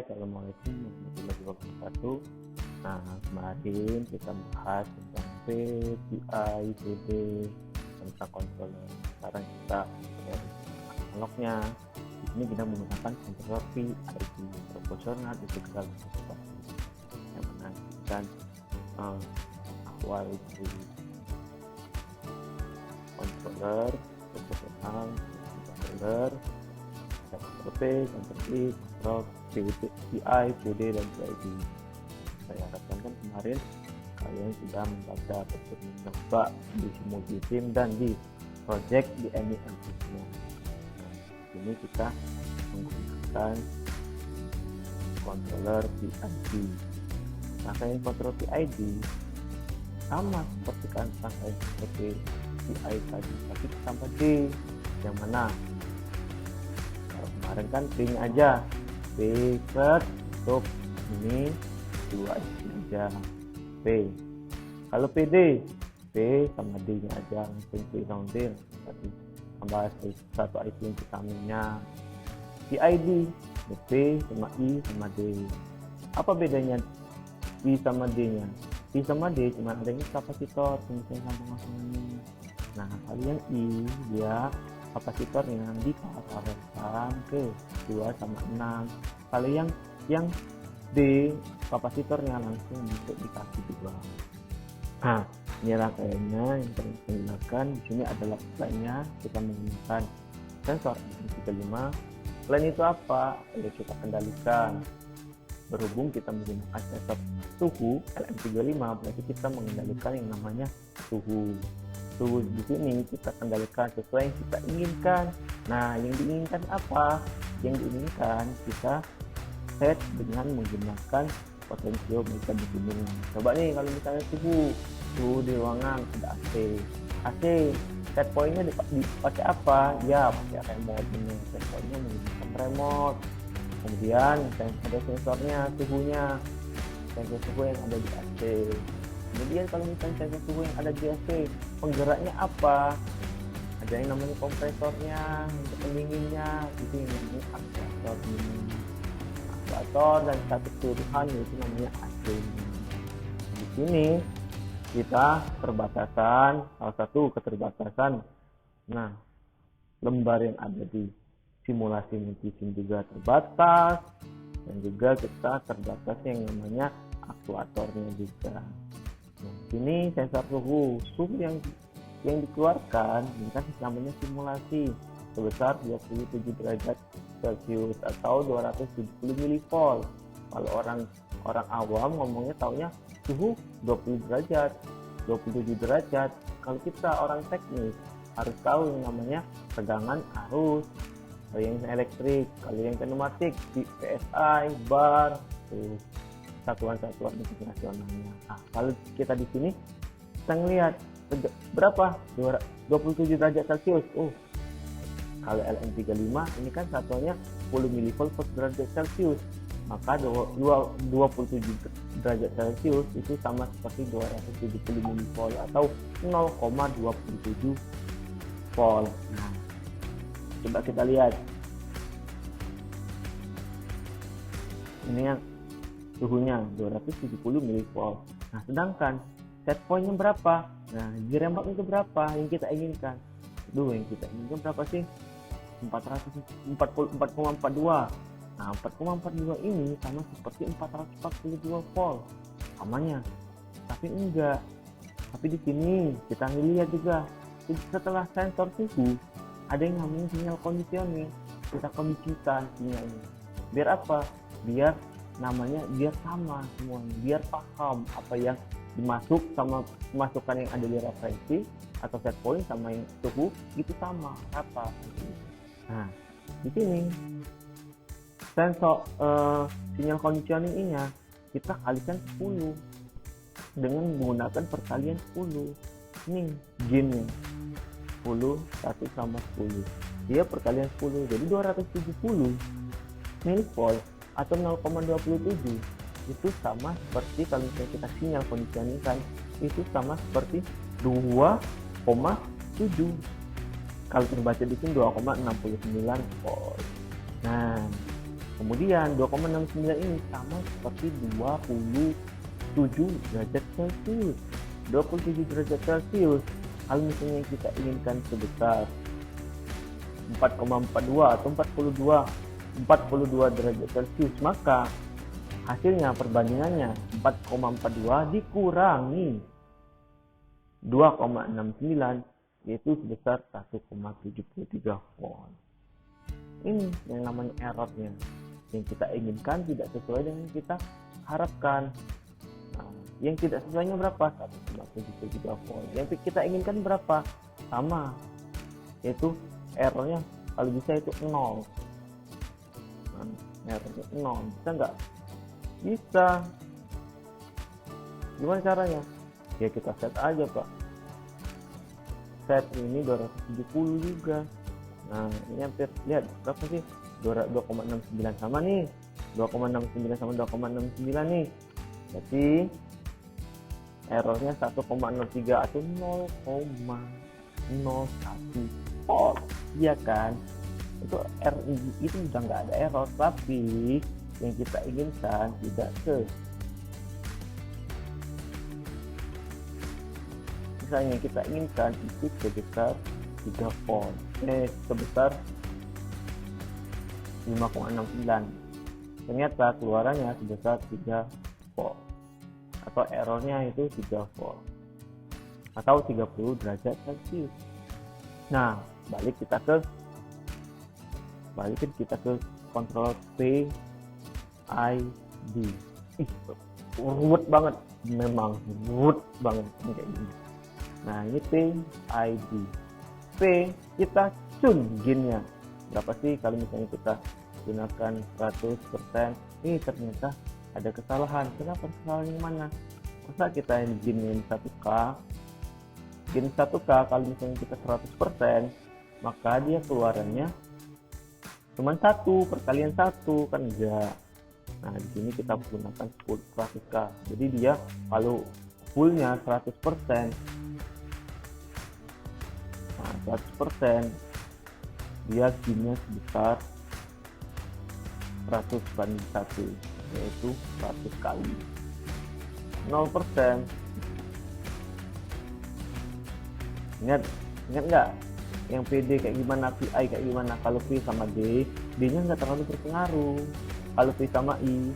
Assalamualaikum warahmatullahi wabarakatuh. Nah, kemarin kita bahas tentang P, PI, PD, tentang controller. Sekarang kita dari analognya. Di sini kita menggunakan controller PID, proporsional integral seperti yang menandakan awal dari controller, proporsional, controller, control P, control I, control PI, PD, dan PID. Saya harapkan kan kemarin kalian sudah membaca ataupun mencoba di multisim dan di project di MEMP-nya. Nah, ini kita menggunakan controller PID. Rangkaian controller PID sama seperti rangkaian seperti PI tadi, tapi tambah D. Yang mana? Kalau kemarin kan P-nya aja, P set untuk ini 2 IC aja P. Kalau PD, P sama D nya aja, langsung P sama D, tapi tambah satu IC untuk kaminya. PID, P sama I sama D. Apa bedanya I sama D nya? I sama D cuma adanya kapasitor, misalnya langsung ini. Nah, kalian I dia kapasitornya diparalelkan ke 2 sama 6. Kalau yang D kapasitornya langsung untuk dikasih juga. Nah, ini rangkaiannya yang tergunakan di sini adalah lainnya kita menggunakan sensor LM35. Selain itu apa? Ya, kita kendalikan. Berhubung kita menggunakan sensor suhu LM35, berarti kita mengendalikan yang namanya suhu. Suhu di sini kita kendalikan sesuai yang kita inginkan. Nah, yang diinginkan apa? Yang diinginkan kita set dengan menggunakan potentiometer di sini. Coba nih kalau misalnya suhu di ruangan ada AC set pointnya dipakai apa? Ya pakai remote ini. Set pointnya menggunakan remote. Kemudian ada sensornya suhunya, sensor suhu yang ada di AC. Kemudian kalau misalnya sensor suhu yang ada di AC, penggeraknya apa? Ada yang namanya kompresornya, untuk pendinginnya, itu yang namanya aktuator ini. Aktuator dan satu keseluruhan itu namanya AC. Di sini kita perbatasan, salah satu keterbatasan. Nah, lembar yang ada di simulasi multisim juga terbatas, dan juga kita terbatas yang namanya aktuatornya juga. Nah, sini sensor suhu yang dikeluarkan ini kan namanya simulasi sebesar 27 derajat Celcius atau 270 mV. Kalau orang awam ngomongnya taunya suhu 20 derajat, 27 derajat. Kalau kita orang teknis harus tahu yang namanya tegangan arus. Kalau yang elektrik, kalau yang pneumatik, PSI, bar, satuan-satuan internasionalnya. Nah, kalau kita di sini kita ngelihat berapa 27 derajat Celcius. Kalau LM35 ini kan satuannya 10 mV per derajat Celcius, maka 27 derajat Celcius itu sama seperti 270 mV atau 0,27 volt. Nah, coba kita lihat ini yang suhunya 270 mV. Nah, sedangkan set pointnya berapa? Nah, di remote itu berapa yang kita inginkan? Yang kita inginkan berapa sih? 444,42. Nah, 4,42 ini sama seperti 442 volt samanya. Tapi enggak. Tapi di sini kita lihat juga setelah sensor suhu ada yang namanya sinyal conditioning. Kita kondisikan sinyalnya. Biar apa? Biar sama semuanya, biar paham apa yang dimasukkan yang ada di referensi atau set point sama yang suhu itu sama rata. Nah, di sini sensor sinyal conditioning ini kita kalikan 10 dengan menggunakan perkalian 10. Ini gainnya 10, 1 sama 10, dia perkalian 10, jadi 270 mV atau 0,27. Itu sama seperti kalau misalnya kita sinyal conditioning kan, itu sama seperti 2,7. Kalau terbaca di sini 2,69 volt. Nah, Kemudian 2,69 ini sama seperti 27 derajat Celcius. 27 derajat Celcius kalau misalnya kita inginkan sebesar 4,42 atau 42 derajat Celcius, maka hasilnya perbandingannya 4,42 dikurangi 2,69 yaitu sebesar 1,73 volt. Ini yang namanya errornya. Yang kita inginkan tidak sesuai dengan yang kita harapkan. Nah, yang tidak sesuainya berapa? 1,73 volt. Yang kita inginkan berapa? Sama, yaitu errornya kalau bisa itu 0. Nah, errornya 0. Bisa nggak? Bisa. Gimana caranya? Ya kita set aja Pak. Set ini 270 juga. Nah ini hampir, lihat berapa sih? 2,69 sama nih. 2,69 sama 2,69 nih. Jadi errornya 1,03 atau 0,01 volt. Iya kan? Itu itu udah nggak ada error, tapi yang kita inginkan tidak misalnya kita inginkan itu sebesar 3 volt, sebesar 5,69. Ternyata keluarannya sebesar 3 volt atau errornya itu 3 volt atau 30 derajat Celcius. Nah, balikin kita ke kontrol PID. Ruwet banget, memang ruwet banget kayak gini. Nah ini PID. P kita tune gainnya berapa sih kalau misalnya kita gunakan 100%. Ini ternyata ada kesalahan. Kenapa? Kesalahan yang mana? Masa kita gain 1K, gain 1K kalau misalnya kita 100%, maka dia keluarannya cuma 1 perkalian 1 kan enggak. Nah di sini kita gunakan 100K, jadi dia kalau fullnya 100%, 100% dia gainnya sebesar 100/1, yaitu 100 kali. 0% ingat nggak yang PD kayak gimana, PI kayak gimana? Kalau P sama D nya nggak terlalu berpengaruh. Kalau P sama I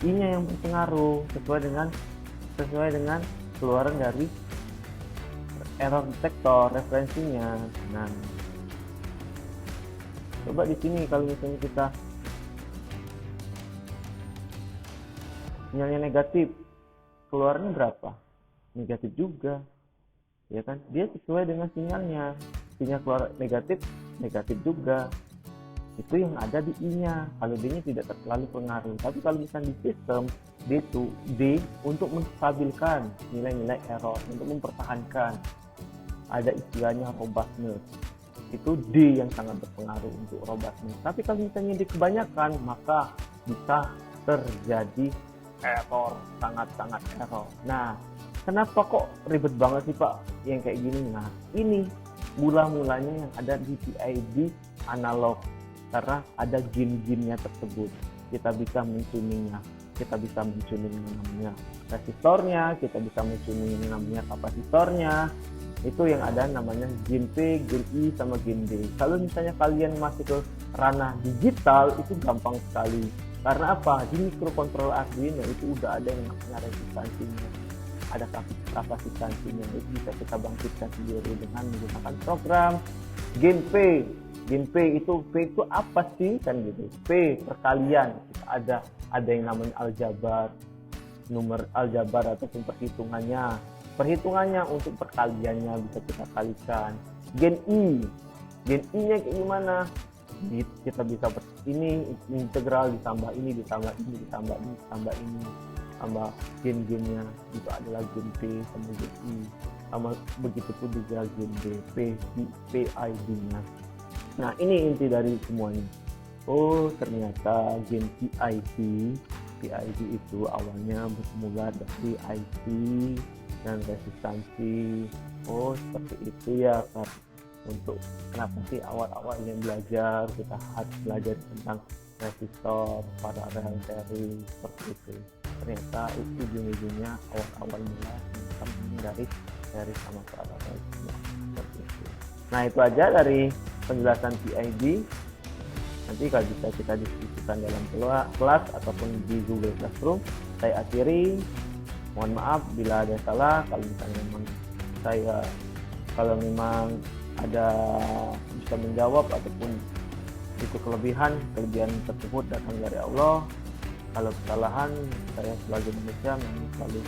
nya yang berpengaruh sesuai dengan keluaran dari error detektor referensinya. Nah, coba di sini kalau misalnya kita sinyalnya negatif, keluarnya berapa? Negatif juga, ya kan? Dia sesuai dengan sinyalnya. Sinyal keluar negatif juga. Itu yang ada di I-nya. Kalau D-nya tidak terlalu pengaruh. Tapi kalau misalnya di sistem D untuk menstabilkan nilai-nilai error, untuk mempertahankan, ada istilahnya robustness. Itu D yang sangat berpengaruh untuk robustness. Tapi kalau misalnya D kebanyakan, maka bisa terjadi error, sangat-sangat error. Nah, kenapa kok ribet banget sih Pak yang kayak gini? Nah, ini mula-mulanya yang ada di PID analog, karena ada gain-gainnya tersebut. Kita bisa mentuningnya, kita bisa mentuning namanya resistornya, kita bisa mentuning namanya kapasitornya. Itu yang ada namanya gain P, gain I, sama gain D. Kalau misalnya kalian masuk ke ranah digital, itu gampang sekali. Karena apa? Di mikrokontroller Arduino itu udah ada yang namanya resistansinya, ada kapasitansinya. Itu bisa kita bangkitkan sendiri dengan menggunakan program gain P. Gain P itu apa sih kan gitu? P perkalian. Kita ada yang namanya aljabar, nomor aljabar ataupun perhitungannya untuk perkaliannya bisa kita kalikan. Gain I-nya kayak gimana? Kita bisa ini integral ditambah ini ditambah gain-gainnya itu adalah gain P sama gain I, sama begitu pun juga gain D, PID-nya. Nah ini inti dari semuanya. Oh ternyata gain PID itu awalnya bermula dari IC dan resistansi. Oh seperti itu ya Kak. Untuk kenapa sih awal-awal yang belajar kita harus belajar tentang resistor, paralel, seri, seperti itu. Ternyata ujung-ujungnya awal mula dari seri sama paralel, seperti itu. Nah, itu aja dari penjelasan PID. Nanti kalau bisa kita diskusikan dalam kelas ataupun di Google Classroom. Saya akhiri. Mohon maaf bila ada salah. Kalau memang ada bisa menjawab ataupun itu kelebihan tersebut datang dari Allah. Kalau kesalahan, saya sebagai manusia memang selalu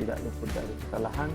tidak luput dari kesalahan.